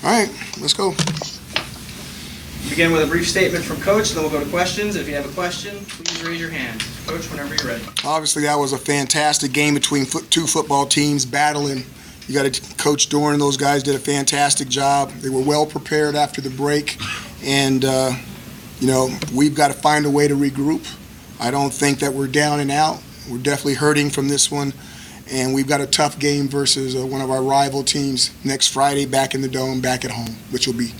All right, let's go. Begin with a brief statement from Coach, then we'll go to questions. If you have a question, please raise your hand. Coach, whenever you're ready. Obviously, that was a fantastic game between two football teams battling. You got to Coach Doran and those guys did a fantastic job. They were well prepared after the break, and we've got to find a way to regroup. I don't think that we're down and out. We're definitely hurting from this one, and we've got a tough game versus one of our rival teams next Friday back in the Dome, back at home, which will be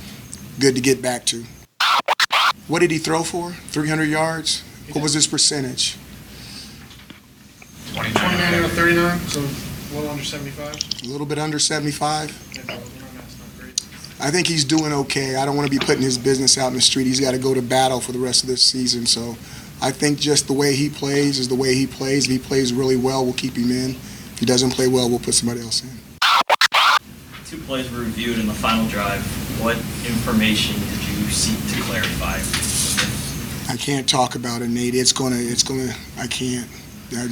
good to get back to. What did he throw for? 300 yards? What was his percentage? 29 out of 39, so well under 75. A little bit under 75? Yeah, my math's not great. I think he's doing okay. I don't want to be putting his business out in the street. He's got to go to battle for the rest of this season. So I think just the way he plays is the way he plays. If he plays really well, we'll keep him in. If he doesn't play well, we'll put somebody else in. 2 plays were reviewed in the final drive. What information did you seek to clarify? I can't talk about it, Nate. I can't. I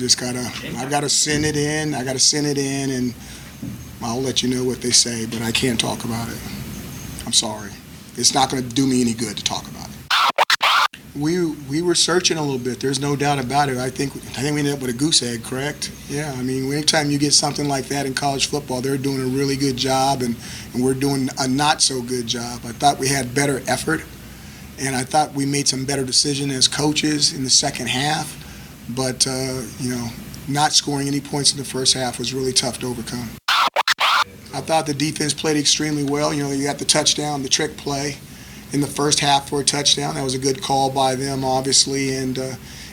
gotta send it in. And I'll let you know what they say, but I can't talk about it. I'm sorry. It's not gonna do me any good to talk about it. We were searching a little bit. There's no doubt about it. I think we ended up with a goose egg, correct? Yeah, I mean, anytime you get something like that in college football, they're doing a really good job, and we're doing a not-so-good job. I thought we had better effort, and I thought we made some better decisions as coaches in the second half, but, not scoring any points in the first half was really tough to overcome. I thought the defense played extremely well. You got the touchdown, the trick play in the first half for a touchdown. That was a good call by them, obviously. And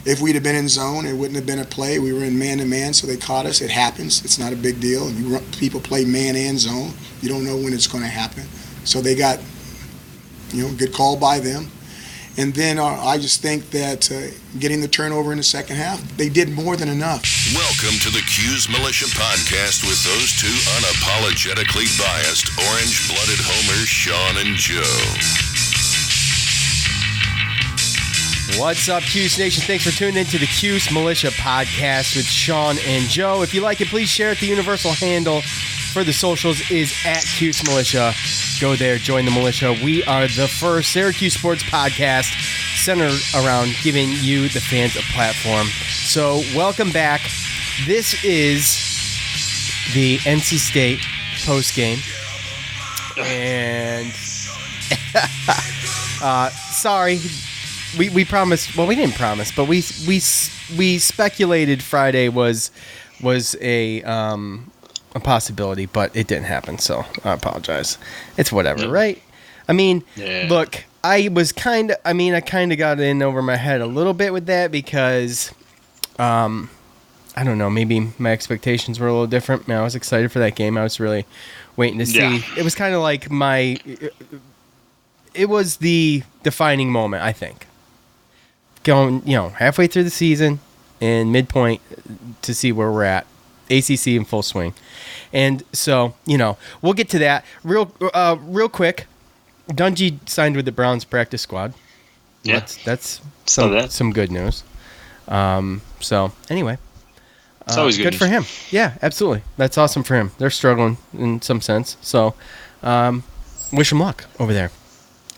if we'd have been in zone, it wouldn't have been a play. We were in man-to-man, so they caught us. It happens. It's not a big deal. People play man and zone. You don't know when it's going to happen. So they got, good call by them. And then I just think that getting the turnover in the second half, they did more than enough. Welcome to the Cuse Militia Podcast with those two unapologetically biased, orange-blooded homers, Sean and Joe. What's up, Cuse Nation? Thanks for tuning in to the Cuse Militia Podcast with Sean and Joe. If you like it, please share it. The universal handle for the socials is @Cuse Militia. Go there, join the militia. We are the first Syracuse sports podcast centered around giving you, the fans, a platform. So welcome back. This is the NC State postgame. And sorry. We promised. Well, we didn't promise, but we speculated Friday was a possibility, but it didn't happen. So I apologize. It's whatever, right? I mean, Look, I kind of got in over my head a little bit with that because, I don't know, maybe my expectations were a little different. I was excited for that game. I was really waiting to see. Yeah. It was kind of like it was the defining moment, I think. Going, halfway through the season and midpoint to see where we're at. ACC in full swing. And so, we'll get to that real quick. Dungy signed with the Browns practice squad. Yeah. That's some good news. So anyway, it's always good for him. Yeah, absolutely. That's awesome for him. They're struggling in some sense. So, wish him luck over there.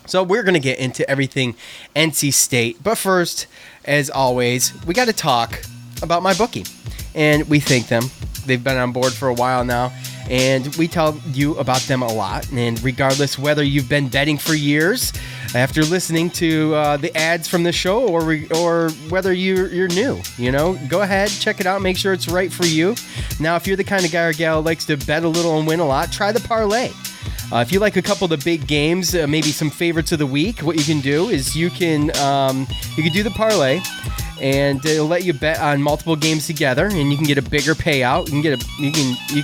So we're going to get into everything NC State. But first, as always, we got to talk about MyBookie. And we thank them. They've been on board for a while now. And we tell you about them a lot. And regardless whether you've been betting for years, after listening to the ads from the show, or whether you're new, go ahead, check it out, make sure it's right for you. Now, if you're the kind of guy or gal who likes to bet a little and win a lot, try the parlay. If you like a couple of the big games, maybe some favorites of the week, what you can do is you can do the parlay, and it'll let you bet on multiple games together, and you can get a bigger payout. You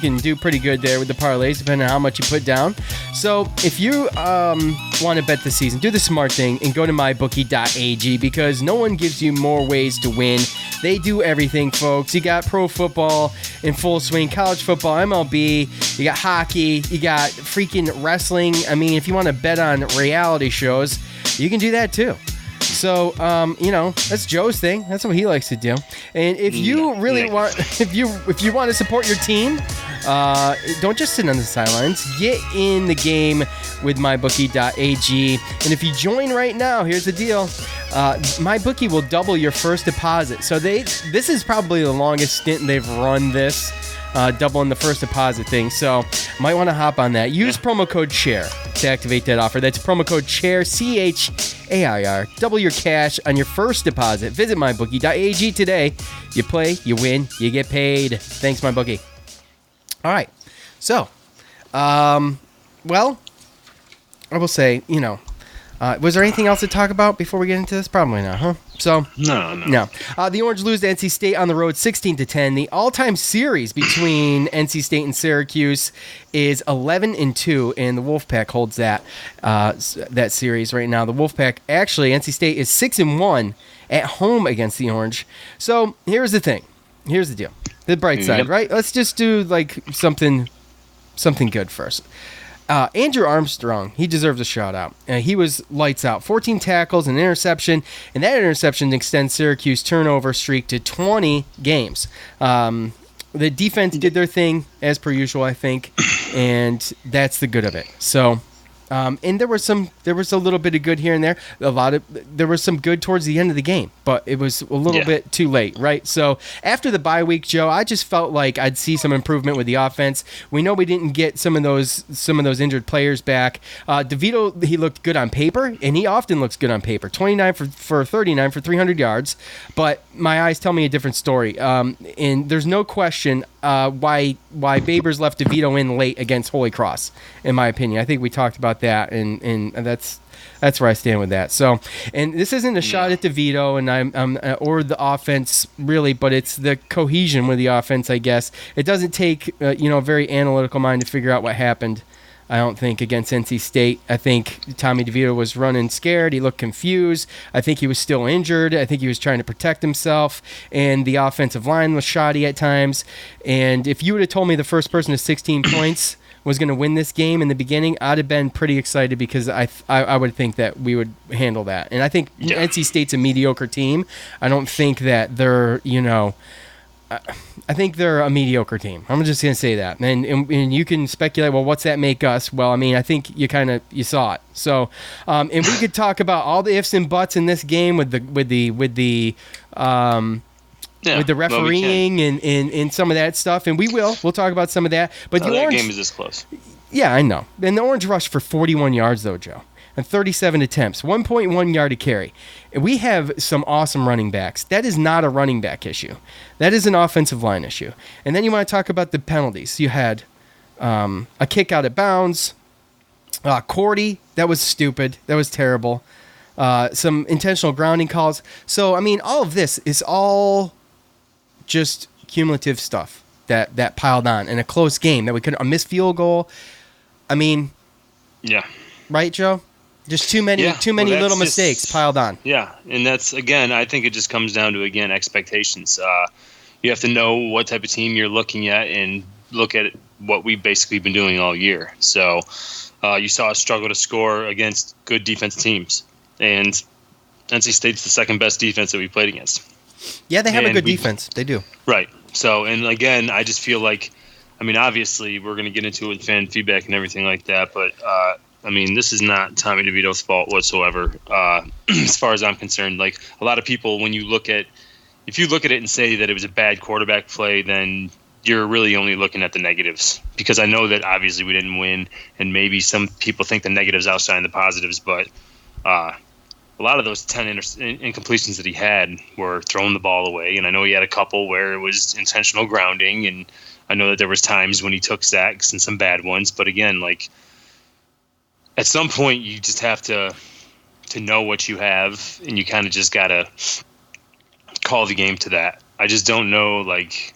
can do pretty good there with the parlays, depending on how much you put down. So if you want to bet this season, do the smart thing and go to mybookie.ag, because no one gives you more ways to win. They do everything, folks. You got pro football in full swing, college football, MLB, you got hockey, you got freaking wrestling. I mean, if you want to bet on reality shows, you can do that too. So, that's Joe's thing. That's what he likes to do. And if you really want, if you want to support your team, don't just sit on the sidelines. Get in the game with mybookie.ag. And if you join right now, here's the deal. MyBookie will double your first deposit. So this is probably the longest stint they've run this. Doubling the first deposit thing. So might want to hop on that. Use promo code SHARE to activate that offer. That's promo code SHARE, CHAIR. Double your cash on your first deposit. Visit mybookie.ag today. You play, you win, you get paid. Thanks, MyBookie. All right. So, well, I will say, was there anything else to talk about before we get into this? Probably not, huh? So No. The Orange lose to NC State on the road 16-10. The all-time series between NC State and Syracuse is 11-2, and the Wolfpack holds that series right now. The Wolfpack, actually, NC State is 6-1 at home against the Orange. So here's the thing. Here's the deal. The bright side, right? Let's just do something good first. Andrew Armstrong, he deserves a shout-out. He was lights out. 14 tackles, an interception, and that interception extends Syracuse turnover streak to 20 games. The defense did their thing, as per usual, I think, and that's the good of it. So, and there was a little bit of good here and there. There was some good towards the end of the game, but it was a little bit too late, right? So after the bye week, Joe, I just felt like I'd see some improvement with the offense. We know we didn't get some of those injured players back. DeVito, he looked good on paper, and he often looks good on paper. 29 for 39 for 300 yards, but my eyes tell me a different story. And there's no question why Babers left DeVito in late against Holy Cross, in my opinion. I think we talked about that, and that's where I stand with that. So, and this isn't a shot at DeVito and or the offense really, but it's the cohesion with the offense, I guess. It doesn't take a very analytical mind to figure out what happened. I don't think against NC State. I think Tommy DeVito was running scared. He looked confused. I think he was still injured. I think he was trying to protect himself, and the offensive line was shoddy at times. And if you would have told me the first person to 16 points was going to win this game in the beginning, I'd have been pretty excited because I would think that we would handle that. And I think NC State's a mediocre team. I don't think that they're, I think they're a mediocre team. I'm just going to say that. And you can speculate, well, what's that make us? Well, I mean, I think you saw it. So, and we could talk about all the ifs and buts in this game with the refereeing and some of that stuff, and we'll talk about some of that. But the Orange game is this close. Yeah, I know. And the Orange rushed for 41 yards, though, Joe, and 37 attempts, 1.1 yard a carry. We have some awesome running backs. That is not a running back issue. That is an offensive line issue. And then you want to talk about the penalties. You had a kick out of bounds. Cordy, that was stupid. That was terrible. Some intentional grounding calls. So, I mean, all of this is all just cumulative stuff that piled on in a close game that we could a missed field goal. I mean, right, Joe? Just too many little mistakes piled on. Yeah, and that's, again, I think it just comes down to, expectations. You have to know what type of team you're looking at and look at what we've basically been doing all year. So you saw us struggle to score against good defense teams, and NC State's the second best defense that we played against. Yeah, they have a good defense. They do. Right. So, and again, I just feel like, I mean, obviously we're going to get into it with fan feedback and everything like that, but I mean, this is not Tommy DeVito's fault whatsoever, as far as I'm concerned. Like, a lot of people, if you look at it and say that it was a bad quarterback play, then you're really only looking at the negatives. Because I know that obviously we didn't win, and maybe some people think the negatives outshine the positives, but a lot of those 10 incompletions that he had were throwing the ball away, and I know he had a couple where it was intentional grounding, and I know that there was times when he took sacks and some bad ones, but again, like, at some point, you just have to know what you have, and you kind of just got to call the game to that. I just don't know, like,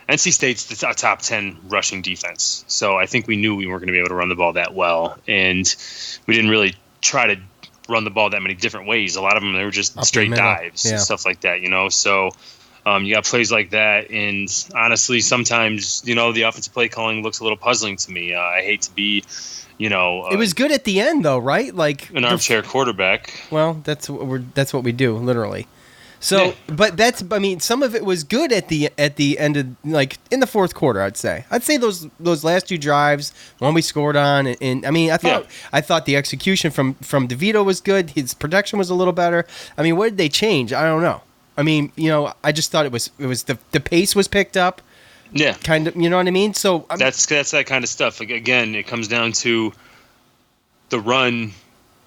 NC State's the top 10 rushing defense, so I think we knew we weren't going to be able to run the ball that well, and we didn't really try to run the ball that many different ways. A lot of them, they were just straight dives and stuff like that, so you got plays like that, and honestly, sometimes, the offensive play calling looks a little puzzling to me. I hate to be It was good at the end, though, right? Like an armchair quarterback. Well, that's what we do, literally. So, but some of it was good at the end of, like, in the fourth quarter. I'd say those last two drives, one we scored on, and I mean, I thought the execution from DeVito was good. His protection was a little better. I mean, what did they change? I don't know. I mean, I just thought it was the pace was picked up. Yeah, kind of. You know what I mean? So that's that kind of stuff. Like, again, it comes down to the run.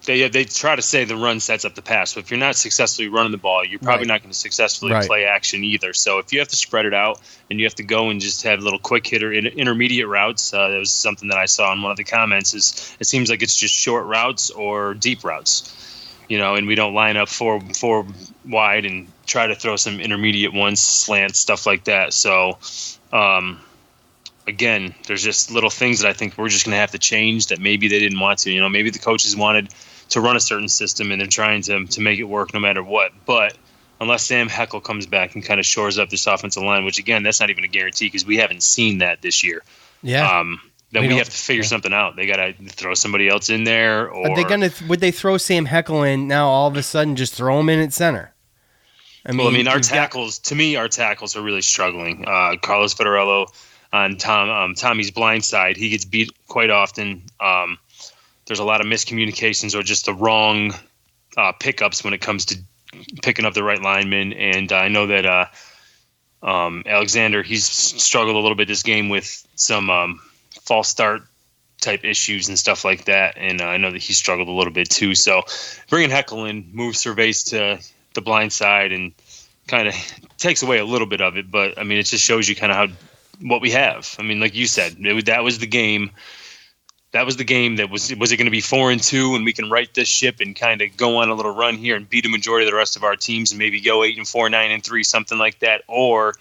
They try to say the run sets up the pass, but if you're not successfully running the ball, you're probably not going to successfully play action either. So if you have to spread it out and you have to go and just have little quick hitter intermediate routes, that was something that I saw in one of the comments. Is it seems like it's just short routes or deep routes, and we don't line up four wide and try to throw some intermediate ones, slants, stuff like that. So again, there's just little things that I think we're just going to have to change that maybe they didn't want to. Maybe the coaches wanted to run a certain system and they're trying to make it work no matter what. But unless Sam Heckel comes back and kind of shores up this offensive line, which, again, that's not even a guarantee because we haven't seen that this year. Yeah. Then we have to figure something out. They got to throw somebody else in there. Or are they would they throw Sam Heckel in now all of a sudden, just throw him in at center? Our tackles, to me, our tackles are really struggling. Carlos Federello on Tommy's blind side, he gets beat quite often. There's a lot of miscommunications or just the wrong pickups when it comes to picking up the right lineman. And I know that Alexander, he's struggled a little bit this game with some false start type issues and stuff like that. And I know that he struggled a little bit too. So bringing Heckel in moves Cervais to the blind side and kind of takes away a little bit of it. But, I mean, it just shows you kind of what we have. I mean, like you said, that was the game. That was the game that was it going to be 4-2 and we can right this ship and kind of go on a little run here and beat a majority of the rest of our teams and maybe go 8-4, 9-3, something like that? Or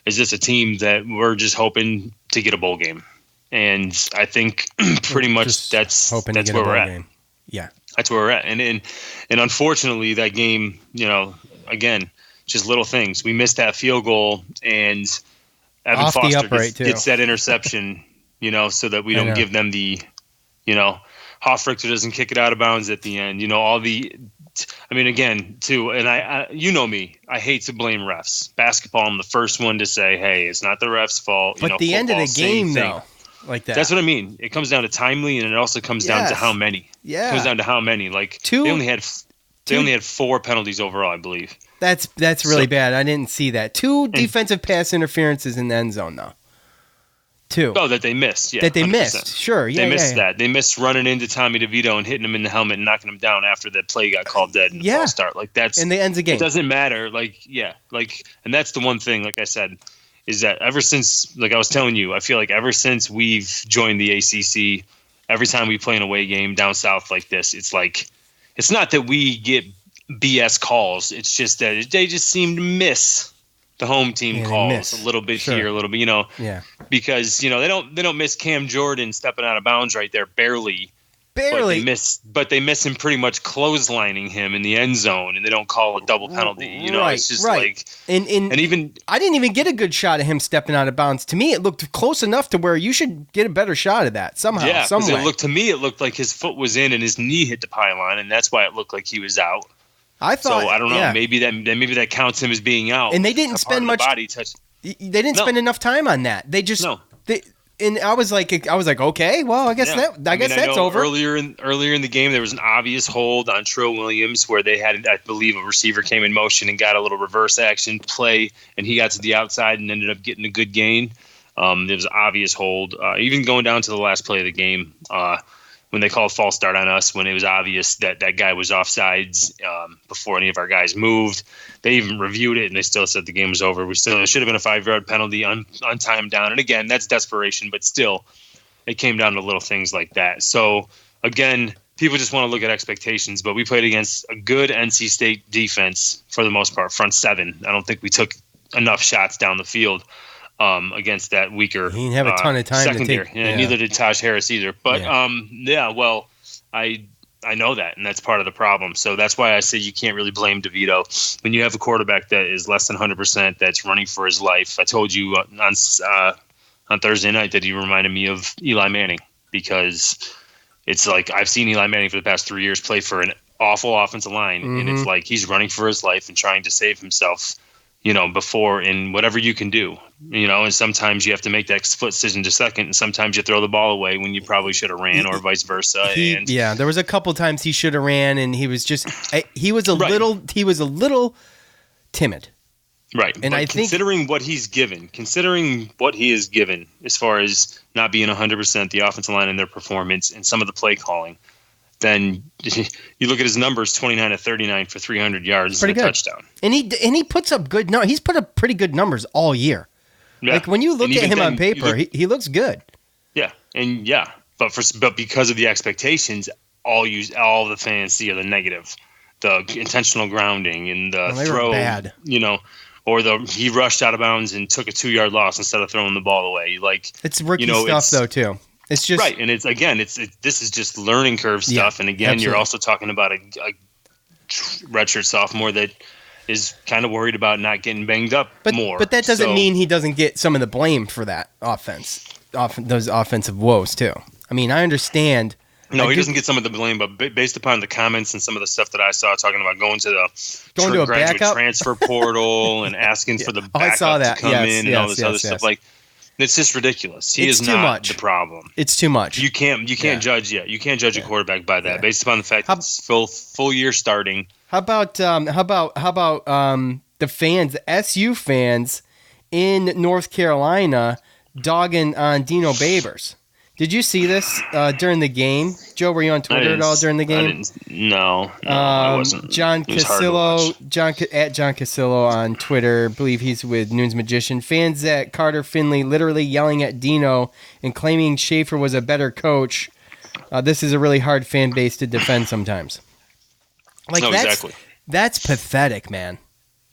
is this a team that we're just hoping to get a bowl game? And I think pretty much that's where we're at. Game. Yeah. That's where we're at. And unfortunately that game, again, just little things. We missed that field goal and Evan Foster gets that interception, so that we don't give them the, Hoffrichter doesn't kick it out of bounds at the end. Again, too, and I me, I hate to blame refs. Basketball, I'm the first one to say, hey, it's not the refs' fault. But the end of the game, though, like that. That's what I mean. It comes down to timely, and it also comes down to how many. Yeah. It comes down to how many. Like, they only had 4 penalties overall, I believe. That's really bad. I didn't see that. 2 defensive pass interferences in the end zone, though. 2. Oh, that they missed. Yeah, that they 100%. missed. Sure. Yeah, they missed that. They missed running into Tommy DeVito and hitting him in the helmet and knocking him down after that play got called dead in the false start. Like, that's in the ends of game. It doesn't matter. And that's the one thing. Like I said, is that ever since, like I was telling you, I feel like ever since we've joined the ACC, every time we play an away game down south like this, it's like, it's not that we get BS calls. It's just that they just seem to miss the home team calls a little bit here, a little bit, because they don't miss Cam Jordan stepping out of bounds right there, barely. But they miss him pretty much clotheslining him in the end zone, and they don't call a double penalty. It's just like, and even I didn't even get a good shot of him stepping out of bounds. To me, it looked close enough to where you should get a better shot of that somehow. Yeah, because it looked like his foot was in and his knee hit the pylon, and that's why it looked like he was out. I thought. So I don't know. Yeah. Maybe that counts him as being out. And they didn't spend much body touch. They didn't spend enough time on that. They just and I was like, okay, well, I guess that's over. Earlier in the game, there was an obvious hold on Trill Williams where they had, I believe, a receiver came in motion and got a little reverse action play, and he got to the outside and ended up getting a good gain. There was an obvious hold. Even going down to the last play of the game, when they called false start on us, when it was obvious that guy was offsides before any of our guys moved. They even reviewed it, and they still said the game was over. It should have been a 5-yard penalty on time down. And again, that's desperation, but still, it came down to little things like that. So, again, people just want to look at expectations, but we played against a good NC State defense for the most part, front 7. I don't think we took enough shots down the field against that weaker he didn't have a ton of time secondary. To take, neither did Taj Harris either. But I know that, and that's part of the problem. So that's why I say you can't really blame DeVito when you have a quarterback that is less than 100%, that's running for his life. I told you on Thursday night that he reminded me of Eli Manning because it's like I've seen Eli Manning for the past 3 years play for an awful offensive line, and it's like he's running for his life and trying to save himself, before in whatever you can do, and sometimes you have to make that split decision to second, and sometimes you throw the ball away when you probably should have ran, or vice versa. There was a couple times he should have ran, and he was a little timid. Right. And but I think considering what he is given as far as not being 100% the offensive line in their performance and some of the play calling, then you look at his numbers, 29 to 39 for 300 yards and a touchdown. And he puts up he's put up pretty good numbers all year. Yeah. Like when you look at him on paper, he looks good. Yeah. And but because of the expectations, all the fans see are the negative, the intentional grounding and the throw, bad. Or he rushed out of bounds and took a 2-yard loss instead of throwing the ball away. Like it's rookie stuff though too. It's just right, and this is just learning curve stuff. And again, absolutely. You're also talking about a redshirt sophomore that is kind of worried about not getting banged up more. But that doesn't mean he doesn't get some of the blame for that those offensive woes too. I mean, I understand. No, he doesn't get some of the blame, but based upon the comments and some of the stuff that I saw talking about going to the graduate transfer portal and asking for the backup to come in and all this other stuff, like it's just ridiculous. He is not the problem. It's too much. You can't judge a quarterback by that based upon the fact that it's full year starting. How about the fans, the SU fans in North Carolina dogging on Dino Babers? Did you see this during the game? Joe, were you on Twitter at all during the game? No, I wasn't. John Casillo on Twitter, I believe he's with Noon's Magician. Fans at Carter Finley literally yelling at Dino and claiming Schaefer was a better coach. This is a really hard fan base to defend sometimes. Exactly. That's pathetic, man.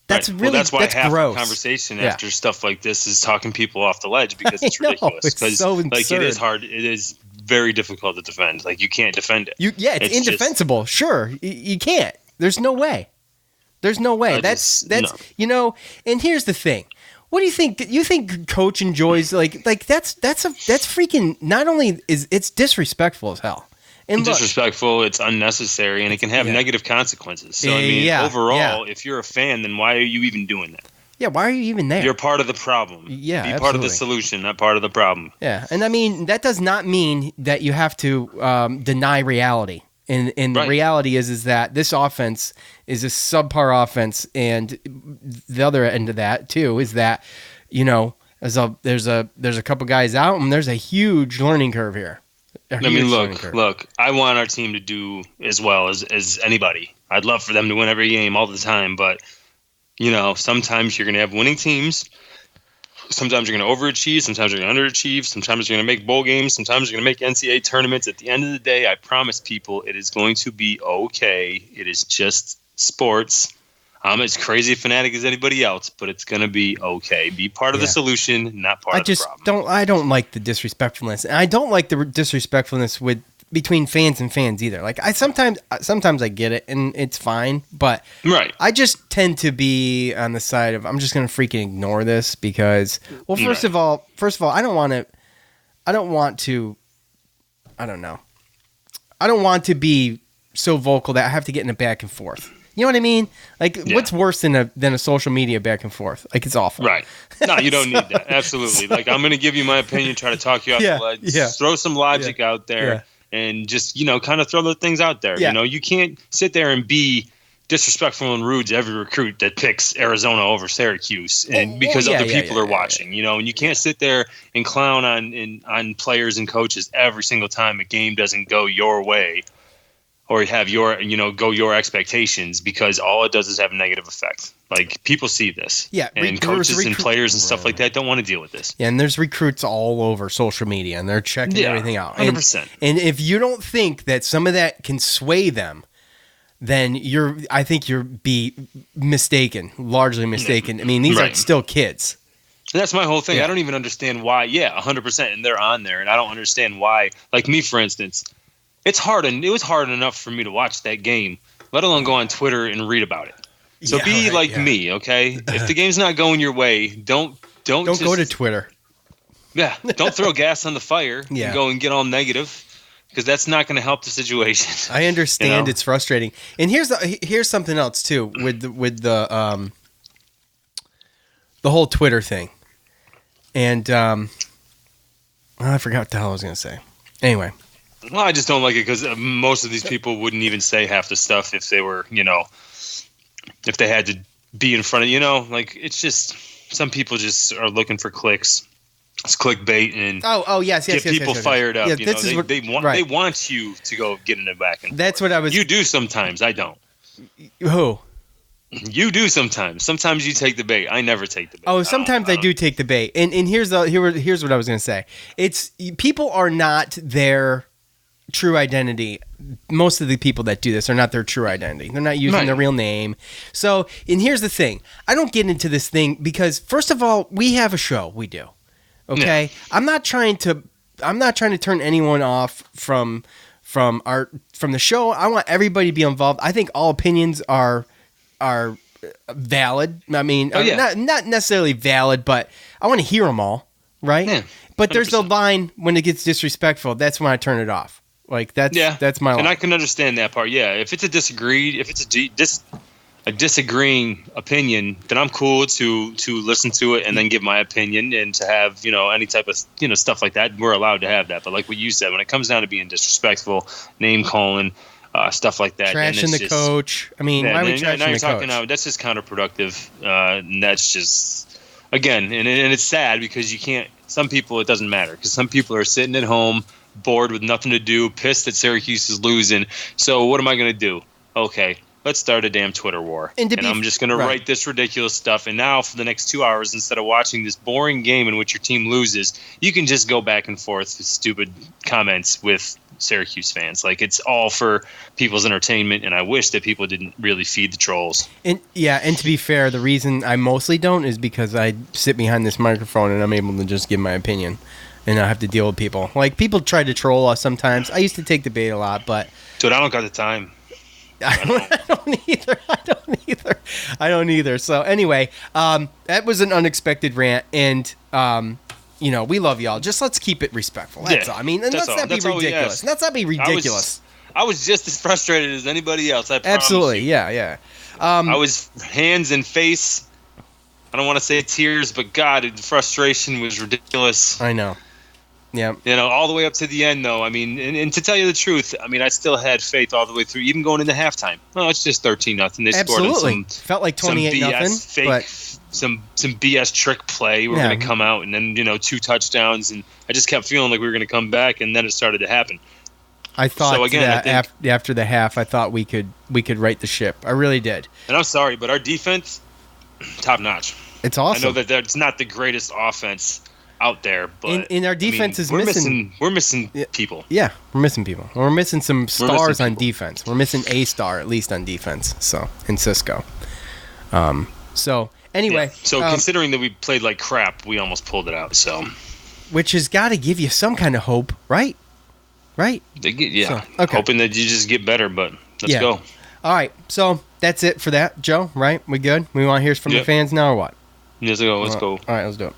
That's right. really that's why half gross. The conversation after stuff like this is talking people off the ledge because it's ridiculous. It's so absurd. It is hard. It is very difficult to defend. Like you can't defend it. It's indefensible. Sure, you can't. There's no way. That's no. And here's the thing. What do you think? You think Coach enjoys that's freaking. Not only is it's disrespectful as hell. And disrespectful, it's unnecessary, and it can have negative consequences. So, overall, if you're a fan, then why are you even doing that? Yeah, why are you even there? You're part of the problem. Yeah, Be part of the solution, not part of the problem. Yeah, and I mean, that does not mean that you have to deny reality. And the reality is that this offense is a subpar offense, and the other end of that, too, is that, there's a couple guys out, and there's a huge learning curve here. Look, I want our team to do as well as anybody. I'd love for them to win every game all the time, but, sometimes you're going to have winning teams. Sometimes you're going to overachieve. Sometimes you're going to underachieve. Sometimes you're going to make bowl games. Sometimes you're going to make NCAA tournaments. At the end of the day, I promise people it is going to be okay. It is just sports. I'm as crazy a fanatic as anybody else, but it's going to be okay. Be part of the solution, not part of the problem. I don't like the disrespectfulness. And I don't like the disrespectfulness between fans and fans either. Like sometimes I get it and it's fine, but I just tend to be on the side of I'm just going to freaking ignore this because first of all, I don't want to be so vocal that I have to get in a back and forth. You know what I mean? Like, what's worse than a social media back and forth? Like, it's awful. Right. No, you don't need that. Absolutely. Like, I'm going to give you my opinion, try to talk you off the ledge, throw some logic out there, and just, kind of throw the things out there. Yeah. You can't sit there and be disrespectful and rude to every recruit that picks Arizona over Syracuse and because other people are watching, and you can't sit there and clown on players and coaches every single time a game doesn't go your way. Or have go your expectations because all it does is have a negative effect. Like people see this, and coaches and players and stuff like that don't want to deal with this. Yeah, and there's recruits all over social media, and they're checking everything out. 100%. And if you don't think that some of that can sway them, then I think you're largely mistaken. I mean, these are still kids. That's my whole thing. Yeah. I don't even understand why. 100%, and they're on there, and I don't understand why. Like me, for instance. It was hard enough for me to watch that game, let alone go on Twitter and read about it. So be like me, okay? If the game's not going your way, don't go to Twitter. Yeah, don't throw gas on the fire and go and get all negative. because that's not going to help the situation. I understand You know? it's frustrating. And here's something else too with the whole Twitter thing. And I forgot what the hell I was going to say. Anyway, Well, I just don't like it because most of these people wouldn't even say half the stuff if they were, if they had to be in front of, like it's just some people just are looking for clicks. It's clickbait and yes, get people fired up. Yeah, They want you to go get in the back. And that's forth. what I was. You do sometimes. I don't. Who? You do sometimes. Sometimes you take the bait. I never take the bait. Oh, sometimes I do take the bait. And here's what I was going to say. It's people are not their true identity. Most of the people that do this are not their true identity. They're not using their real name. So, and here's the thing. I don't get into this thing because first of all, we have a show. We do. Okay? Yeah. I'm not trying to turn anyone off from the show. I want everybody to be involved. I think all opinions are valid. I mean, not necessarily valid, but I want to hear them all, right? Yeah, but there's the line when it gets disrespectful. That's when I turn it off. Like that's my line. And I can understand that part. Yeah, if it's a disagreeing opinion, then I'm cool to listen to it and then give my opinion and to have any type of stuff like that. We're allowed to have that. But like what you said, when it comes down to being disrespectful, name calling. Stuff like that. Trashing the coach. I mean, why are we trashing the coach? That's just counterproductive. And that's just, again, and it's sad because you can't, some people, it doesn't matter because some people are sitting at home, bored with nothing to do, pissed that Syracuse is losing. So what am I going to do? Okay, let's start a damn Twitter war. And I'm just going to write this ridiculous stuff. And now for the next 2 hours, instead of watching this boring game in which your team loses, you can just go back and forth with stupid comments with Syracuse fans. Like it's all for people's entertainment, and I wish that people didn't really feed the trolls. And to be fair, the reason I mostly don't is because I sit behind this microphone and I'm able to just give my opinion, and I have to deal with people. Like people try to troll us sometimes. I used to take the bait a lot, but dude, I don't got the time. I don't either. So anyway, that was an unexpected rant, and we love y'all. Just let's keep it respectful. That's all. I mean, and let's not be ridiculous. Let's not be ridiculous. I was just as frustrated as anybody else. I promise. Absolutely, yeah. I was hands and face. I don't want to say tears, but God, the frustration was ridiculous. I know. Yeah. All the way up to the end, though. I mean, and to tell you the truth, I mean, I still had faith all the way through, even going into halftime. Oh, it's just 13-0. They scored on some felt like 28-0, but some BS trick play. We're going to come out and then 2 touchdowns, and I just kept feeling like we were going to come back, and then it started to happen. I thought after the half, I thought we could right the ship. I really did. And I'm sorry, but our defense, top notch. It's awesome. I know that that's not the greatest offense out there, but in our defense is missing. We're missing people. Yeah, we're missing people. We're missing some stars on defense. We're missing a star at least on defense. So in Cisco. So anyway, considering that we played like crap, we almost pulled it out. So, which has got to give you some kind of hope, right? Right? Yeah. So, okay. Hoping that you just get better, but let's go. All right. So that's it for that, Joe. Right? We good? We want to hear from the fans now, or what? Let's go. Let's go. All right. Let's do it.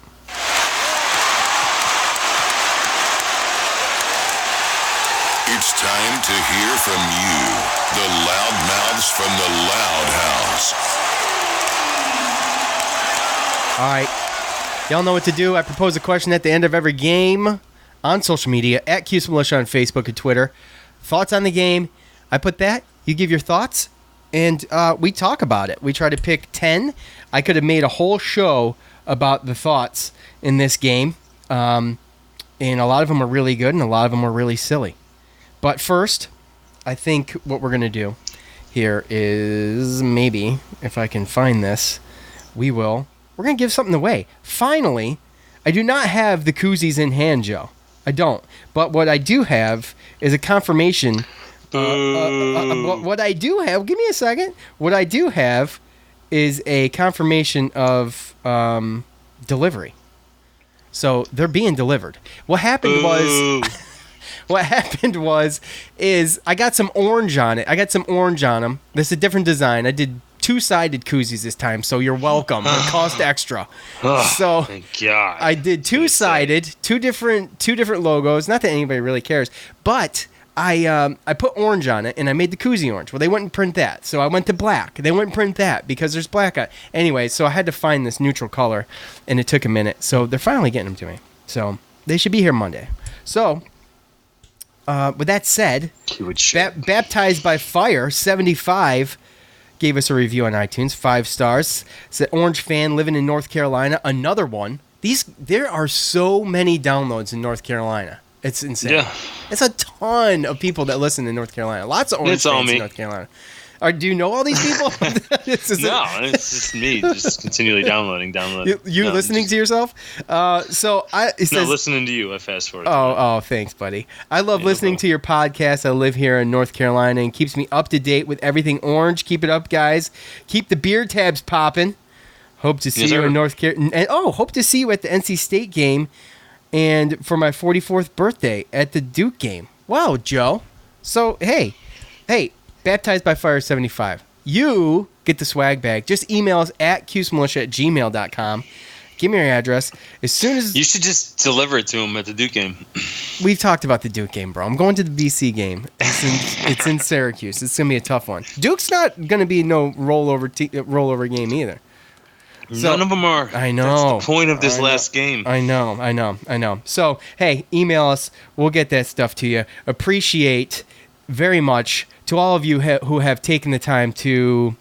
It's time to hear from you, the loudmouths from the Loud House. All right. Y'all know what to do. I propose a question at the end of every game on social media, at Cuse Militia on Facebook and Twitter. Thoughts on the game. I put that. You give your thoughts, and we talk about it. We try to pick 10. I could have made a whole show about the thoughts in this game, and a lot of them are really good, and a lot of them are really silly. But first, I think what we're going to do here is maybe, if I can find this, we're going to give something away. Finally, I do not have the koozies in hand, Joe. I don't. But what I do have is a confirmation. What I do have, give me a second. What I do have is a confirmation of delivery. So they're being delivered. What happened is I got some orange on it. I got some orange on them. This is a different design. I did 2-sided koozies this time, so you're welcome. It cost extra. So thank God. I did 2-sided, two different logos. Not that anybody really cares, but I put orange on it, and I made the koozie orange. Well, they wouldn't print that, so I went to black. They wouldn't print that because there's black on it. Anyway, so I had to find this neutral color, and it took a minute. So they're finally getting them to me. So they should be here Monday. So with that said, Baptized by Fire 75 gave us a review on iTunes, 5 stars. Said Orange fan living in North Carolina, another one. There are so many downloads in North Carolina. It's insane. Yeah. It's a ton of people that listen in North Carolina. Lots of Orange fans in North Carolina. Do you know all these people? It's just me, just continually downloading. You listening to yourself? Listening to you. I fast forward. Oh, thanks, buddy. I love listening to your podcast. I live here in North Carolina and keeps me up to date with everything Orange. Keep it up, guys. Keep the beer tabs popping. Hope to see you in North Carolina. And hope to see you at the NC State game. And for my 44th birthday at the Duke game. Wow, Joe. So, hey, Baptized by Fire 75. You get the swag bag. Just email us at cusemilitia@gmail.com. Give me your address. As soon as... You should just deliver it to him at the Duke game. We've talked about the Duke game, bro. I'm going to the B.C. game. It's in Syracuse. It's going to be a tough one. Duke's not going to be no rollover game either. So, none of them are. I know. That's the point of this last game. I know. So, hey, email us. We'll get that stuff to you. Appreciate very much to all of you who have taken the time to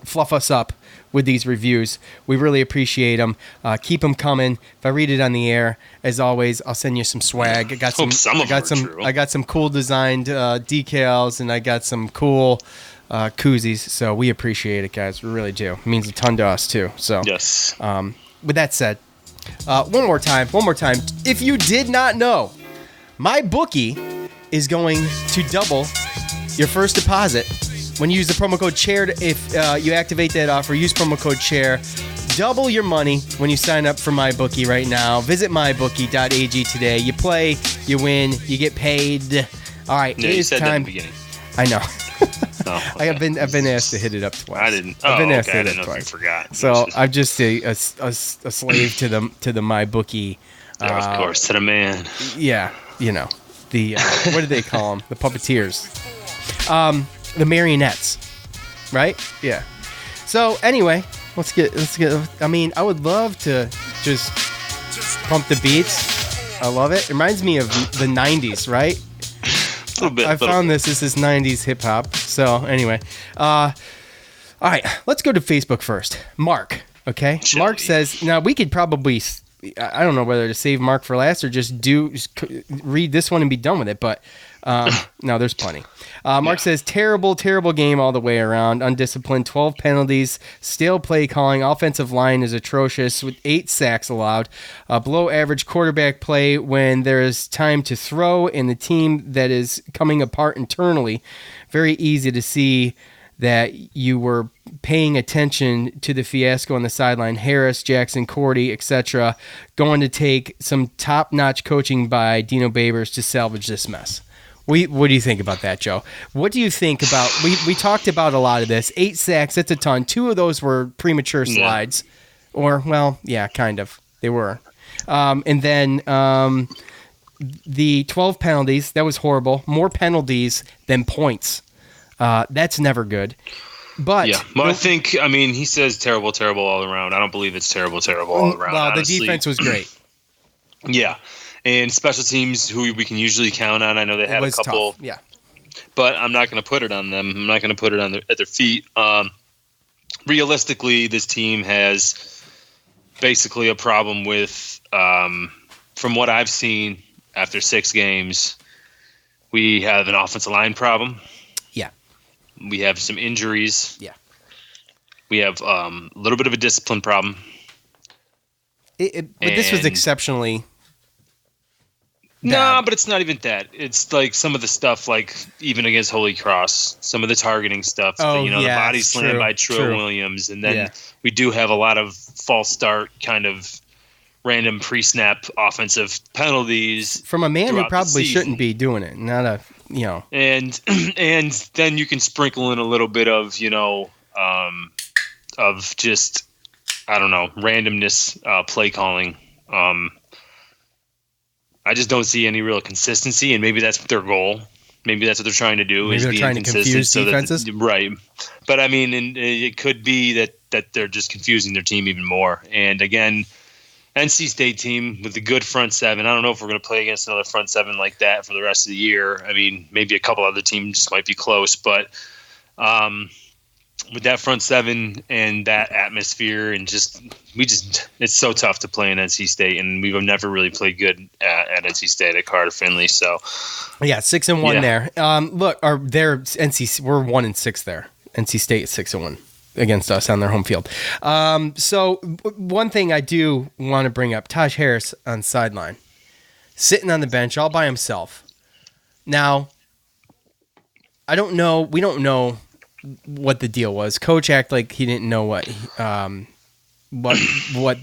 fluff us up with these reviews. We really appreciate them. Keep them coming. If I read it on the air, as always, I'll send you some swag. I got some cool designed decals, and I got some cool koozies, so we appreciate it, guys. We really do. It means a ton to us too. So yes. With that said, one more time. If you did not know, my bookie is going to double your first deposit when you use the promo code CHAIR. If you activate that offer, use promo code CHAIR. Double your money when you sign up for MyBookie right now. Visit mybookie.ag today. You play, you win, you get paid. All right, yeah, it you is said time. That in the beginning. I know. Oh, okay. I've been asked to hit it up twice. I didn't. I've been asked okay. to I hit didn't it know if twice. you forgot. So I'm just a slave to the MyBookie. Of course, to the man. Yeah, you know the what do they call them? The puppeteers, the marionettes, right? Yeah. So anyway, let's get. I mean, I would love to just pump the beats. I love it. It reminds me of the '90s, right? A little bit. I found this is 90s hip hop. So anyway, all right, let's go to Facebook first. Mark, okay? Shall Mark we? says, now we could probably, I don't know whether to save Mark for last or just read this one and be done with it, but no, there's plenty. Mark says, terrible game all the way around. Undisciplined, 12 penalties, stale play calling, offensive line is atrocious with 8 sacks allowed. Below average quarterback play when there is time to throw in the team that is coming apart internally. Very easy to see that you were paying attention to the fiasco on the sideline. Harris, Jackson, Cordy, etc. Going to take some top-notch coaching by Dino Babers to salvage this mess. What do you think about that, Joe? What do you think about... We talked about a lot of this. 8 sacks, that's a ton. 2 of those were premature slides. Yeah. Or, well, yeah, kind of. They were. And then the 12 penalties, that was horrible. More penalties than points. That's never good. But yeah, well, I think, he says terrible all around. I don't believe it's terrible all around. Well, honestly. the defense was great. Yeah. And special teams, who we can usually count on. I know they had a couple. Tough. Yeah. But I'm not going to put it on them. I'm not going to put it at their feet. Realistically, this team has basically a problem with, from what I've seen after 6 games, we have an offensive line problem. Yeah. We have some injuries. Yeah. We have a little bit of a discipline problem. But this was exceptionally... No, but it's not even that. It's like some of the stuff, like even against Holy Cross, some of the targeting stuff. Oh, the body slam by Trill Williams, and then we do have a lot of false start, kind of random pre-snap offensive penalties from a man who throughout the probably season. shouldn't be doing it. Not a And then you can sprinkle in a little bit of of just randomness, play calling. I just don't see any real consistency, and maybe that's their goal. Maybe that's what they're trying to do. Maybe is they're be trying to inconsistent confuse so defenses? Right. But I mean, and it could be that they're just confusing their team even more. And again, NC State team with a good front seven. I don't know if we're going to play against another front seven like that for the rest of the year. I mean, maybe a couple other teams might be close, but with that front seven and that atmosphere and it's so tough to play in NC State, and we've never really played good at NC State at Carter Finley. So Yeah, 6-1 Yeah. there. Look, we're 1-6 there. NC State is 6-1 against us on their home field. So one thing I do want to bring up: Taj Harris on sideline, sitting on the bench all by himself. Now, I don't know. We don't know what the deal was. Coach acted like he didn't know what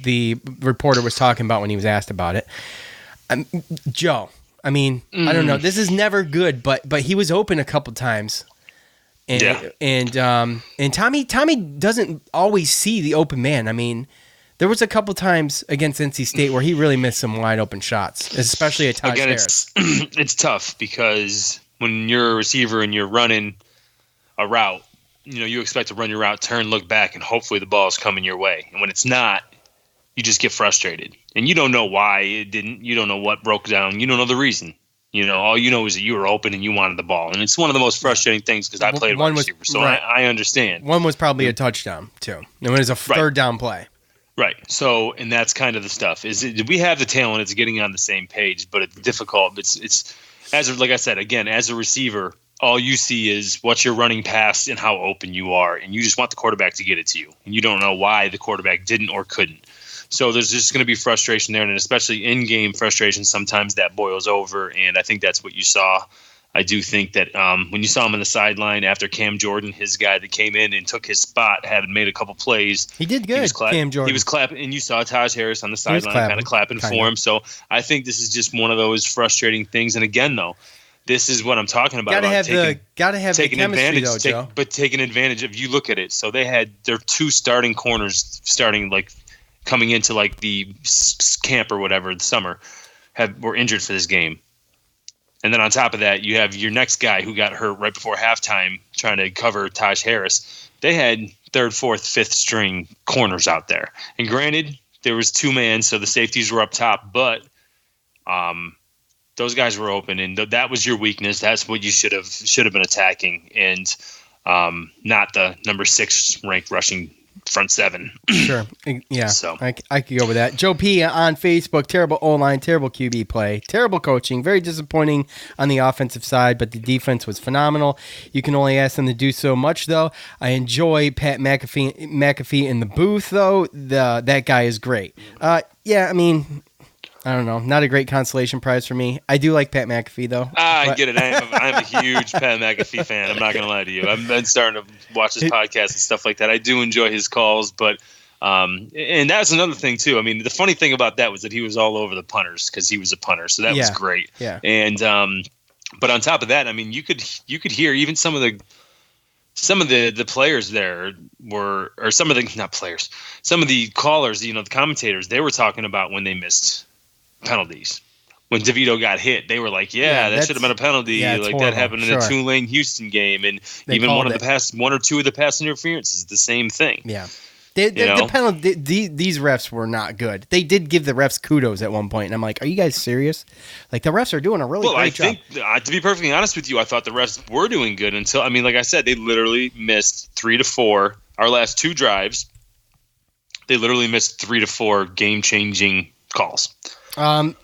the reporter was talking about when he was asked about it. Joe, I mean, I don't know. This is never good, but he was open a couple times, and Tommy doesn't always see the open man. I mean, there was a couple times against NC State where he really missed some wide open shots, especially at Taj Harris. It's tough because when you're a receiver and you're running a route, you expect to run your route, turn, look back, and hopefully the ball is coming your way. And when it's not, you just get frustrated. And you don't know why it didn't. You don't know what broke down. You don't know the reason. All you know is that you were open and you wanted the ball. And it's one of the most frustrating things because I played wide receiver, so right. I understand. One was probably a touchdown, too. And it was a third down play. Right. So, and that's kind of the stuff. We have the talent. It's getting on the same page, but it's difficult. It's like I said, again, as a receiver, all you see is what you're running past and how open you are, and you just want the quarterback to get it to you, and you don't know why the quarterback didn't or couldn't. So there's just going to be frustration there, and especially in-game frustration, sometimes that boils over, and I think that's what you saw. I do think that when you saw him on the sideline after Cam Jordan, his guy that came in and took his spot, had made a couple plays. He did good, Cam Jordan. He was clapping, and you saw Taj Harris on the sideline kind of clapping for him. So I think this is just one of those frustrating things. And again, though, this is what I'm talking about. Gotta have the chemistry, though, Joe. But taking advantage of, you look at it. So they had their two starting corners coming into the camp or whatever, the summer, were injured for this game. And then on top of that, you have your next guy who got hurt right before halftime trying to cover Taj Harris. They had third, fourth, fifth string corners out there. And granted, there was two man, so the safeties were up top, but those guys were open, and that was your weakness. That's what you should have been attacking, and not the number 6 ranked rushing front seven. Sure. Yeah. So I could go with that. Joe P on Facebook, terrible O-line, terrible QB play, terrible coaching, very disappointing on the offensive side, but the defense was phenomenal. You can only ask them to do so much, though. I enjoy Pat McAfee in the booth, though. That guy is great. Yeah, I mean, I don't know. Not a great consolation prize for me. I do like Pat McAfee, though. I get it. I'm a huge Pat McAfee fan. I'm not going to lie to you. I've been starting to watch his podcast and stuff like that. I do enjoy his calls, but and that's another thing, too. I mean, the funny thing about that was that he was all over the punters because he was a punter, so that was great. Yeah. And but on top of that, I mean, you could hear even some of the players there were, or some of the callers, the commentators, they were talking about when they missed penalties. When DeVito got hit, they were like, that should have been a penalty. That happened in the Tulane Houston game, and even one or two of the pass interferences, the same thing. Yeah. The penalty, these refs were not good. They did give the refs kudos at one point, and I'm like, are you guys serious? Like, the refs are doing a really great job. To be perfectly honest with you, I thought the refs were doing good until, like I said, they literally missed 3 to 4. Our last 2 drives, they literally missed 3 to 4 game-changing calls.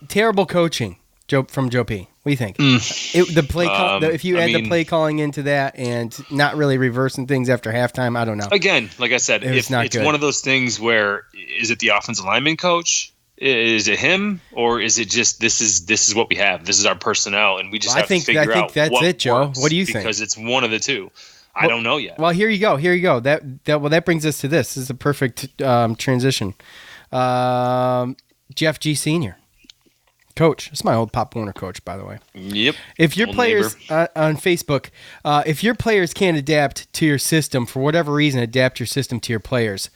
Terrible coaching, from Joe P. What do you think? The play if you add the play calling into that and not really reversing things after halftime, I don't know. Again, like I said, it's one of those things where, is it the offensive lineman coach? Is it him, or is it just this is what we have? This is our personnel, and we just have to figure out. I think that's it, Joe. What do you think? Because it's one of the two. I don't know yet. Well, here you go. That brings us to this. This is a perfect transition. Jeff G. Sr. Coach. It's my old Pop Warner coach, by the way. Yep. If your players on Facebook, if your players can't adapt to your system for whatever reason, adapt your system to your players.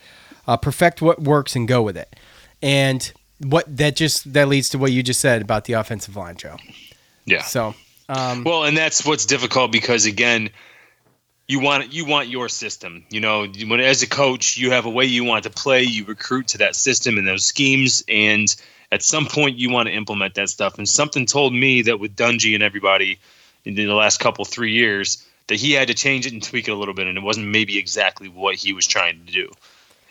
Perfect what works and go with it. And that leads to what you just said about the offensive line, Joe. Yeah. So, Well, and that's what's difficult because again, you want your system. When as a coach, you have a way you want to play. You recruit to that system and those schemes, and at some point, you want to implement that stuff. And something told me that with Dungy and everybody in the last 3 years, that he had to change it and tweak it a little bit, and it wasn't maybe exactly what he was trying to do.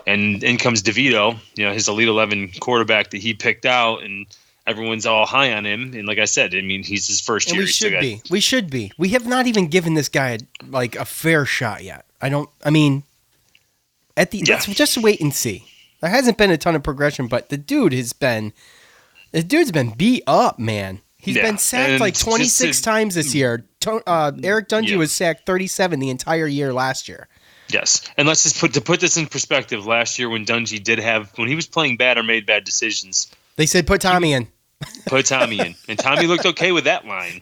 And in comes DeVito, his Elite 11 quarterback that he picked out, and everyone's all high on him. And like I said, he's his first year. We should be. We have not even given this guy a fair shot yet. Let's just wait and see. There hasn't been a ton of progression, but the dude's been beat up, man. He's been sacked 26 times this year. Eric Dungy was sacked 37 the entire year last year. Yes, and let's just put this in perspective. Last year, when Dungy when he was playing bad or made bad decisions, they said put Tommy in. Put Tommy in, and Tommy looked okay with that line.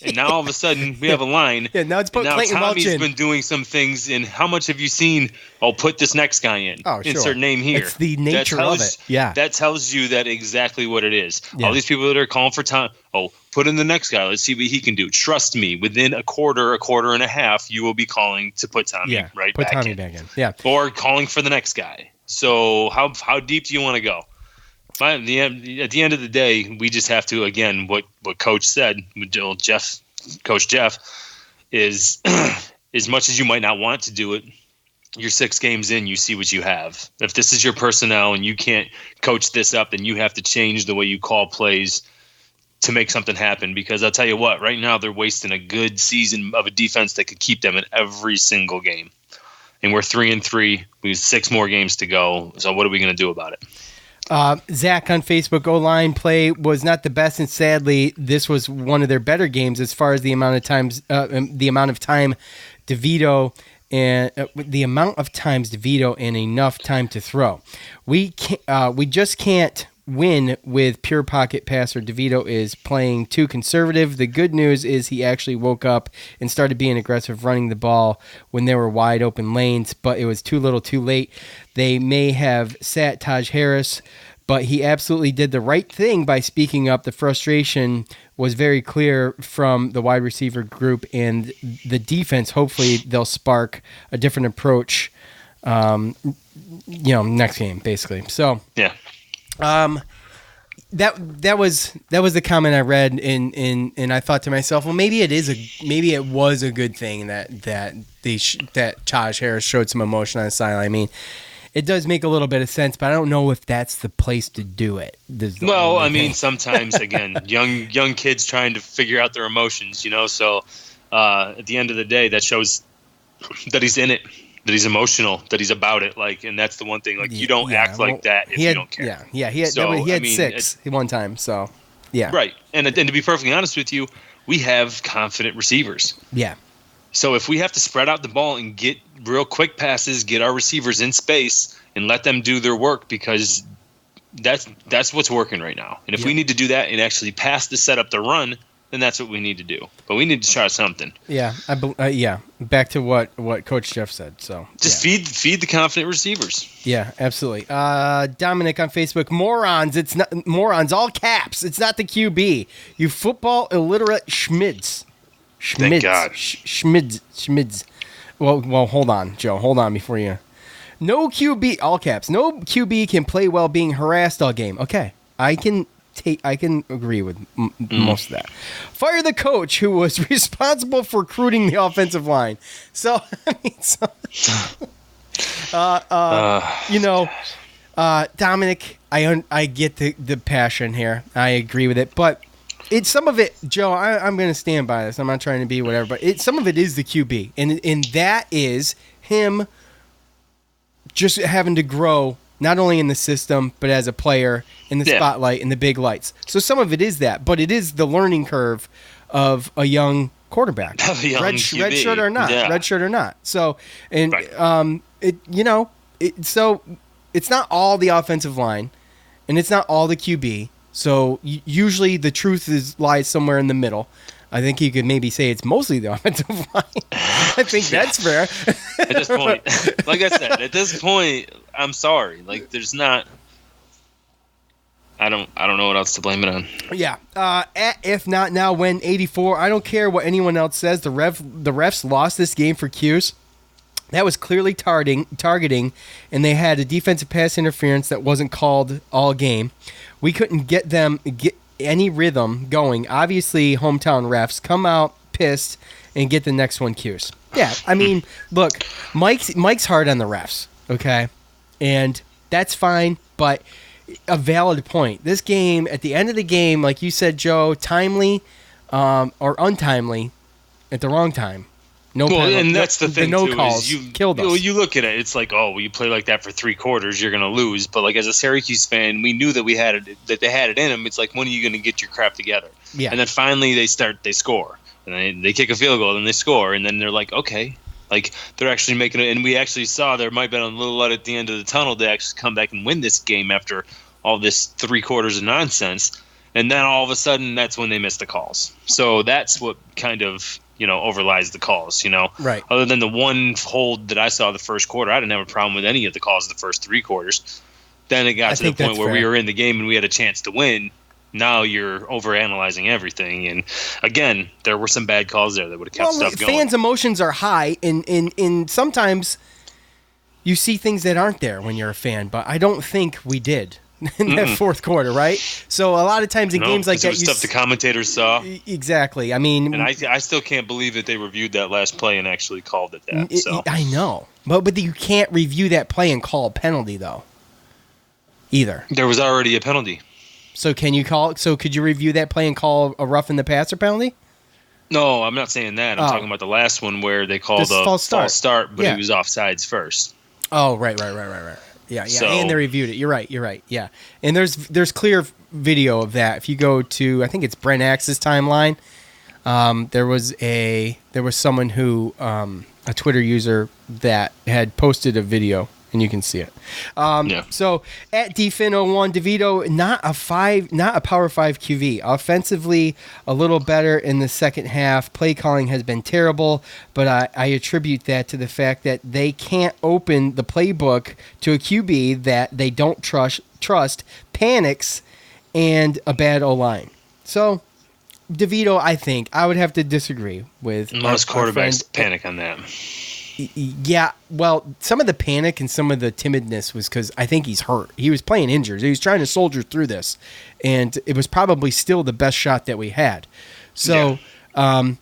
And now all of a sudden we have a line. Yeah, now it's put Clayton Tommy's Welch in. been doing some things. And how much have you seen? Oh, put this next guy in. Oh, sure. Insert name here. It's the nature of it. Yeah, that tells you that exactly what it is. Yeah. All these people that are calling for Tom. Oh, put in the next guy. Let's see what he can do. Trust me, within a quarter and a half, you will be calling to put Tommy back in. Yeah, or calling for the next guy. So how deep do you want to go? At the end of the day, we just have to, again, what Coach said, Coach Jeff, is as much as you might not want to do it, you're 6 games in, you see what you have. If this is your personnel and you can't coach this up, then you have to change the way you call plays to make something happen. Because I'll tell you what, right now they're wasting a good season of a defense that could keep them in every single game. And we're 3-3. We have 6 more games to go. So what are we going to do about it? Zach on Facebook, O-line play was not the best, and sadly, this was one of their better games as far as the amount of time DeVito and enough time to throw. We just can't win with pure pocket passer. DeVito is playing too conservative. The good news is he actually woke up and started being aggressive running the ball when there were wide open lanes, but it was too little too late. They may have sat Taj Harris, but he absolutely did the right thing by speaking up. The frustration was very clear from the wide receiver group and the defense. Hopefully they'll spark a different approach, next game, basically. So, yeah. That was the comment I read, and I thought to myself, well, maybe it was a good thing that Taj Harris showed some emotion on the sideline. It does make a little bit of sense, but I don't know if that's the place to do it. Sometimes again, young kids trying to figure out their emotions, So at the end of the day, that shows that he's in it. That he's emotional, that he's about it, and that's the one thing. You don't act like that if you don't care. He had 6 one time, so yeah. Right, and to be perfectly honest with you, we have confident receivers. Yeah. So if we have to spread out the ball and get real quick passes, get our receivers in space, and let them do their work, because that's what's working right now. And if we need to do that and actually pass the setup to run, then that's what we need to do. But we need to try something. Yeah, back to what Coach Jeff said. So just feed the confident receivers. Yeah, absolutely. Dominic on Facebook, morons. It's not morons, all caps. It's not the QB. You football illiterate schmids. Thank God. Schmids. Well, hold on, Joe. Hold on before you. No QB, all caps. No QB can play well being harassed all game. Okay, I can agree with most of that. Fire the coach who was responsible for recruiting the offensive line. So, Dominic, I get the passion here. I agree with it, but it's some of it, Joe. I'm going to stand by this. I'm not trying to be whatever, but some of it is the QB, and that is him just having to grow. Not only in the system, but as a player, in the spotlight, in the big lights. So some of it is that, but it is the learning curve of a young quarterback, red shirt or not. So, and so it's not all the offensive line, and it's not all the QB. So usually the truth lies somewhere in the middle. I think you could maybe say it's mostly the offensive line. I think that's fair. At this point, like I said, I'm sorry. There's not. I don't know what else to blame it on. Yeah. If not now, when 84. I don't care what anyone else says. The refs lost this game for Cuse. That was clearly targeting, and they had a defensive pass interference that wasn't called all game. We couldn't get any rhythm going. Obviously, hometown refs come out pissed and get the next one Cuse. Yeah, I mean, look, Mike's hard on the refs, okay? And that's fine, but a valid point. This game, at the end of the game, like you said, Joe, timely or untimely at the wrong time. No, and that's the thing, no too, calls is you killed us. You look at it, it's like, oh, well, you play like that for 3 quarters, you're going to lose. But like as a Syracuse fan, we knew that they had it in them. It's like, when are you going to get your crap together? Yeah. And then finally they score. And they kick a field goal, and they score. And then they're like, okay. Like, they're actually making it. And we actually saw there might have been a little light at the end of the tunnel to actually come back and win this game after all this 3 quarters of nonsense. And then all of a sudden, that's when they missed the calls. So that's what kind of, overlies the calls, Right. Other than the one hold that I saw the first quarter, I didn't have a problem with any of the calls the first 3 quarters. Then it got to the point where we were in the game and we had a chance to win. Now you're overanalyzing everything. And again, there were some bad calls there that would have kept stuff going. Fans' emotions are high, and sometimes you see things that aren't there when you're a fan, but I don't think we did in that fourth quarter, right? So a lot of times in games like that, stuff the commentators saw. Exactly. I mean, and I still can't believe that they reviewed that last play and actually called it that. So I know, but you can't review that play and call a penalty though. Either there was already a penalty. So can you call? So could you review that play and call a rough in the passer penalty? No, I'm not saying that. I'm talking about the last one where they called a false start, but he was offsides first. Oh, right. Yeah. So, and they reviewed it. You're right. Yeah, and there's clear video of that. If you go to, I think it's Brent Axe's timeline. There was someone who a Twitter user that had posted a video. And you can see it. So at DFin01, DeVito, not a Power 5 QV. Offensively, a little better in the second half. Play calling has been terrible, but I attribute that to the fact that they can't open the playbook to a QB that they don't trust, panics, and a bad O-line. So DeVito, I think, I would have to disagree with most quarterbacks panic on that. Yeah, well, some of the panic and some of the timidness was because I think he's hurt. He was playing injured. He was trying to soldier through this, and it was probably still the best shot that we had. So, I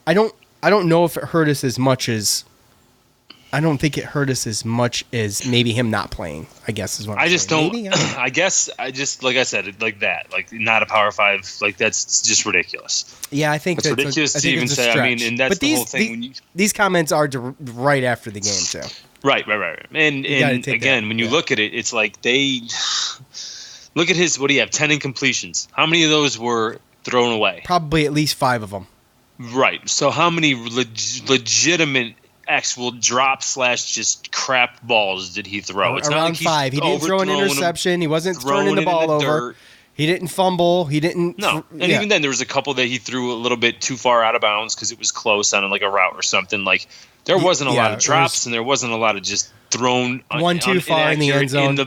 don't know if it hurt us as much as. I don't think it hurt us as much as maybe him not playing, I guess is what I'm saying. Maybe? I guess I just, like I said, like that. Like, not a Power 5, like, that's just ridiculous. Yeah, I think that's ridiculous to even say. I mean, and that's the whole thing. These comments are right after the game, too. Right. And again, when you look at it, it's like they look at what do you have? 10 incompletions. How many of those were thrown away? Probably at least 5 of them. Right. So how many legitimate actual drop / just crap balls did he throw? It's around not like 5. He didn't throw an interception. He wasn't turning the ball over. He didn't fumble. He didn't. No, and even then, there was a couple that he threw a little bit too far out of bounds because it was close on like a route or something. Like there wasn't a lot of drops, and there wasn't a lot of just thrown one too far in the end zone.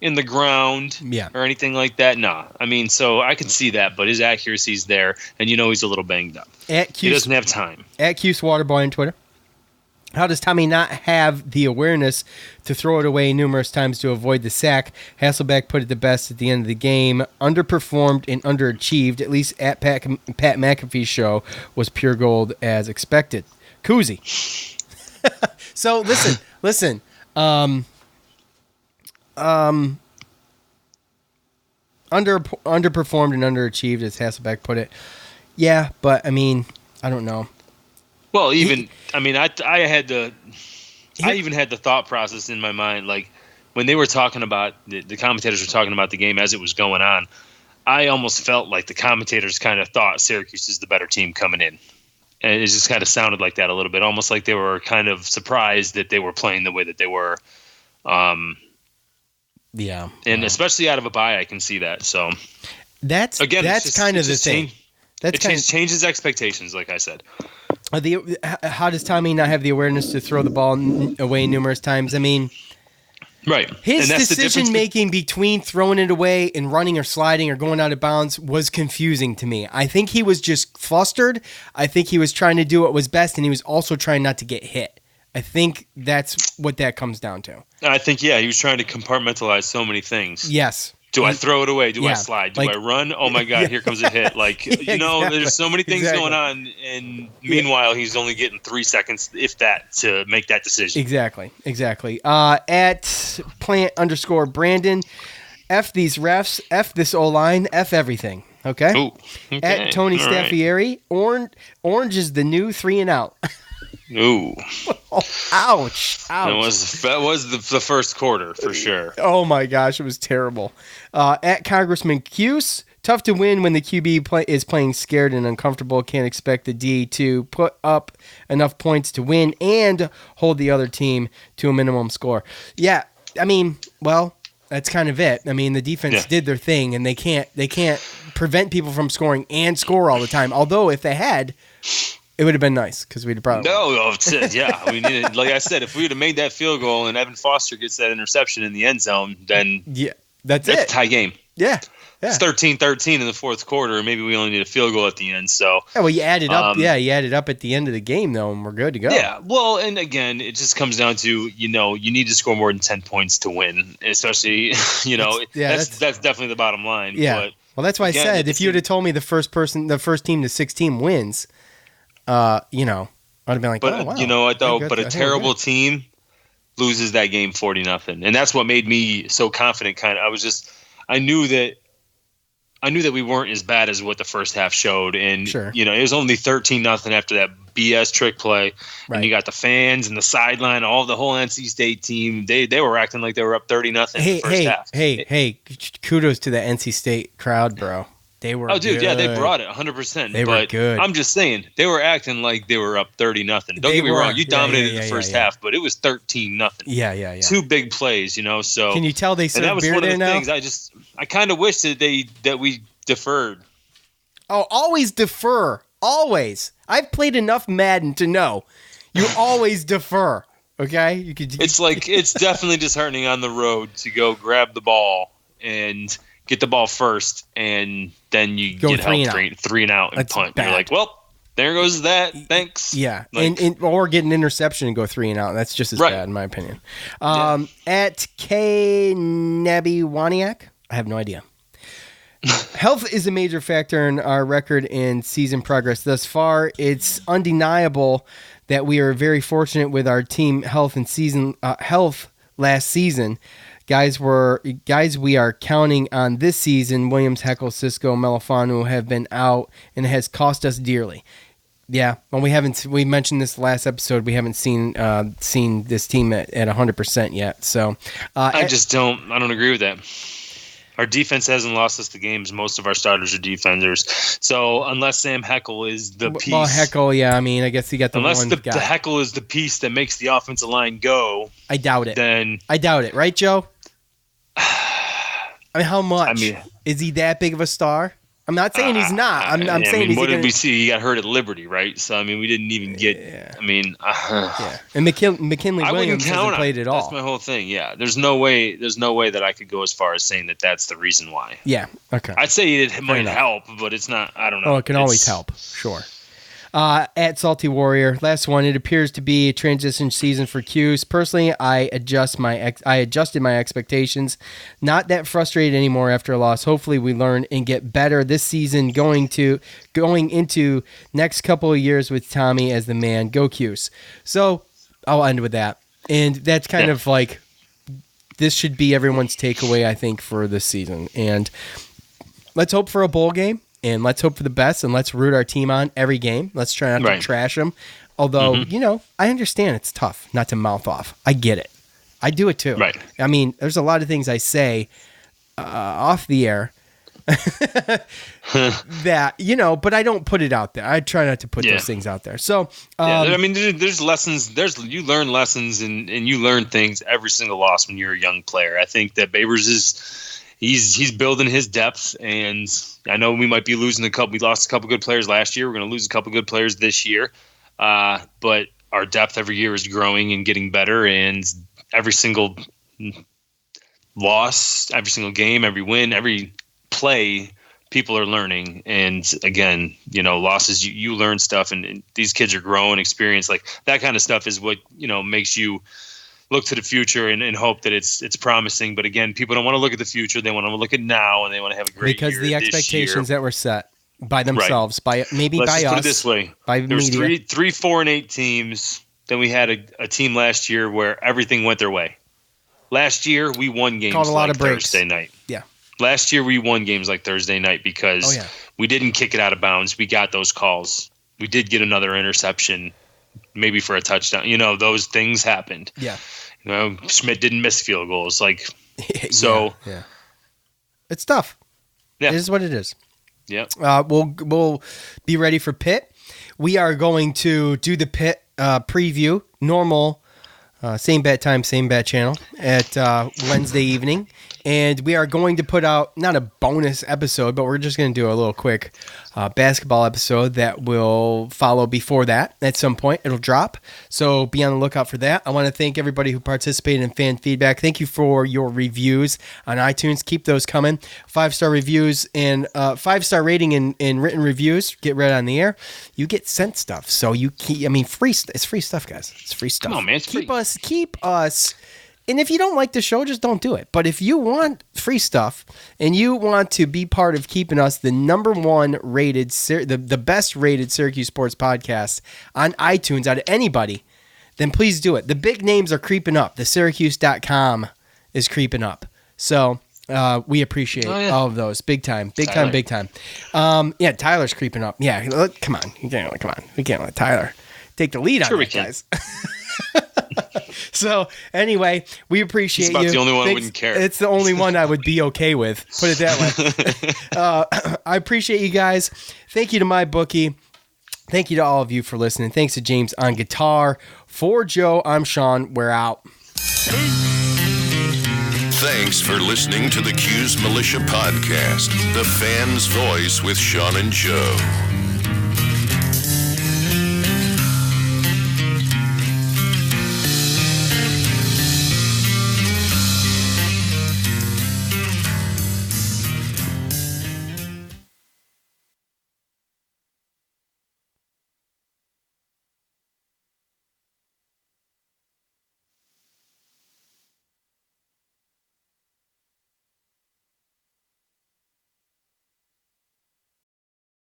In the ground, or anything like that. Nah, I mean, so I can see that, but his accuracy's there, and he's a little banged up. He doesn't have time. At Cuse Waterboy on Twitter. How does Tommy not have the awareness to throw it away numerous times to avoid the sack? Hasselbeck put it the best at the end of the game. Underperformed and underachieved, at least at Pat McAfee's show, was pure gold as expected. Koozie. So, listen. Underperformed and underachieved, as Hasselbeck put it. Yeah, but I mean, I don't know. Well, I even had the thought process in my mind, like when they were talking about the commentators were talking about the game as it was going on. I almost felt like the commentators kind of thought Syracuse is the better team coming in, and it just kind of sounded like that a little bit, almost like they were kind of surprised that they were playing the way that they were. Yeah, and especially out of a bye, I can see that. So that's kind of the thing. It changes expectations, like I said. How does Tommy not have the awareness to throw the ball away numerous times? I mean, Right. His And that's the decision difference making between throwing it away and running or sliding or going out of bounds was confusing to me. I think he was just flustered. I think he was trying to do what was best, and he was also trying not to get hit. I think that's what that comes down to. I think, he was trying to compartmentalize so many things. Yes. Do I throw it away? Do I Yeah, slide? Do like- I run? Oh my God, here comes a hit. Like, Exactly, there's so many things exactly. going on. And meanwhile, he's only getting 3 seconds, if that, to make that decision. Exactly. At plant_Brandon, F these refs, F this O-line, F everything. Okay? Ooh, okay. At Tony All right. Staffieri, Orange is the new 3 and out. Ooh. Oh, ouch. That was the first quarter, for sure. Oh my gosh, it was terrible. At Congressman Cuse, tough to win when the QB is playing scared and uncomfortable. Can't expect the D to put up enough points to win and hold the other team to a minimum score. Yeah, I mean, well, that's kind of it. I mean, the defense did their thing, and they can't prevent people from scoring and score all the time. Although if they had, it would have been nice because we'd have probably We needed, like I said, if we would have made that field goal and Evan Foster gets that interception in the end zone, then that's a it. tie game. Yeah. It's 13-13 in the fourth quarter. Maybe we only need a field goal at the end. So well, you add it up. You add it up at the end of the game, though, and we're good to go. Yeah, well, and again, it just comes down to you need to score more than 10 points to win, especially that's definitely the bottom line. Yeah. But Well, that's why I said if you would have told me the first team to 16 wins, I'd have been like, but oh, wow. you know what though? Good. But a terrible team loses that game 40-0, and that's what made me so confident. I knew that we weren't as bad as what the first half showed, and Sure. it was only 13-0 after that BS trick play, Right. and you got the fans and the sideline, the whole NC State team. They were acting like they were up 30-0 in the first half. Hey! Kudos to the NC State crowd, bro. They were. Oh, dude, good. they brought it 100%. They were good. I'm just saying they were acting like they were up 30-0. Don't get me wrong, you dominated the first half, but it was 13-0. Yeah. 2 big plays, So can you tell they and serve that was beer one of there the now? things. I kind of wish that we deferred. Oh, always defer. Always. I've played enough Madden to know you always defer. Okay, It's definitely disheartening on the road to go grab the ball and get the ball first, and then you Go get three help and out. three and out and That's punt. bad. You're like, well, there goes that. Thanks. Yeah, Like- or get an interception and go 3 and out. That's just as Right. bad in my opinion. At K Nabiwaniak, I have no idea. Health is a major factor in our record and season progress thus far. It's undeniable that we are very fortunate with our team health and season health last season. Guys, we are counting on this season. Williams, Heckle, Cisco, Melifanu have been out, and it has cost us dearly. Yeah, well, we mentioned this last episode. We haven't seen this team at 100% yet. So I don't agree with that. Our defense hasn't lost us the games. Most of our starters are defenders. So unless Sam Heckle is the piece, well, Heckle, yeah. I mean, I guess he got the unless one the guy. Heckle is the piece that makes the offensive line go, I doubt it. then I doubt it, right, Joe? I mean, how much? I mean- is he that big of a star? I'm not saying he's not. I'm saying he's what gonna, did we see? He got hurt at Liberty, right? So I mean, we didn't even get. Yeah. I mean, Yeah, and McKinley I wouldn't Williams count hasn't on played it. at all. That's my whole thing. Yeah, there's no way that I could go as far as saying that that's the reason why. Yeah. Okay. I'd say it might enough. help, but it's not. I don't know. Oh, it can always help. Sure. At Salty Warrior, last one. It appears to be a transition season for Cuse. Personally, I adjusted my expectations. Not that frustrated anymore after a loss. Hopefully, we learn and get better this season. Going into next couple of years with Tommy as the man. Go Cuse. So I'll end with that, and that's kind of like this should be everyone's takeaway, I think, for this season. And let's hope for a bowl game. And let's hope for the best, and let's root our team on every game. Let's try not to trash them. Although, I understand it's tough not to mouth off. I get it. I do it too. Right. I mean, there's a lot of things I say off the air that, but I don't put it out there. I try not to put those things out there. So, I mean, there's lessons. You learn lessons and you learn things every single loss when you're a young player. I think that Babers he's building his depth, and I know we might be losing we lost a couple good players last year. We're going to lose a couple good players this year. But our depth every year is growing and getting better, and every single loss, every single game, every win, every play, people are learning. And again, losses, you learn stuff, and these kids are growing, experience, like that kind of stuff is what, makes you look to the future and hope that it's promising. But again, people don't want to look at the future. They want to look at now, and they want to have a great because year the this expectations year. that were set by themselves, by maybe Let's by just us, put it this way. by There's media. three, 4, and 8 teams. Then we had a team last year where everything went their way. Last year, we won games Called a lot like of breaks. Thursday night. Yeah. Last year, we won games like Thursday night because we didn't kick it out of bounds. We got those calls. We did get another interception, maybe for a touchdown. Those things happened. Yeah. Schmidt didn't miss field goals. Yeah. It's tough. Yeah. It is what it is. Yeah. We'll be ready for Pitt. We are going to do the Pitt preview, normal, same bat time, same bat channel at Wednesday evening. And we are going to put out, not a bonus episode, but we're just going to do a little quick basketball episode that will follow before that. At some point, it'll drop. So be on the lookout for that. I want to thank everybody who participated in fan feedback. Thank you for your reviews on iTunes. Keep those coming. 5-star reviews and 5-star rating in written reviews. Get read on the air. You get sent stuff. So free. It's free stuff, guys. It's free stuff. Come on, man. It's Keep free. us. And if you don't like the show, just don't do it. But if you want free stuff and you want to be part of keeping us the number one rated, the best rated Syracuse sports podcast on iTunes out of anybody, then please do it. The big names are creeping up. The Syracuse.com is creeping up. So we appreciate all of those. Big time. Yeah, Tyler's creeping up. Yeah, come on. We can't let Tyler take the lead on that, guys. So anyway, we appreciate you. It's the only one I wouldn't care. It's the only one I would be okay with. Put it that way. I appreciate you guys. Thank you to my bookie. Thank you to all of you for listening. Thanks to James on guitar. For Joe, I'm Sean. We're out. Thanks for listening to the Cuse Militia Podcast, the fan's voice with Sean and Joe.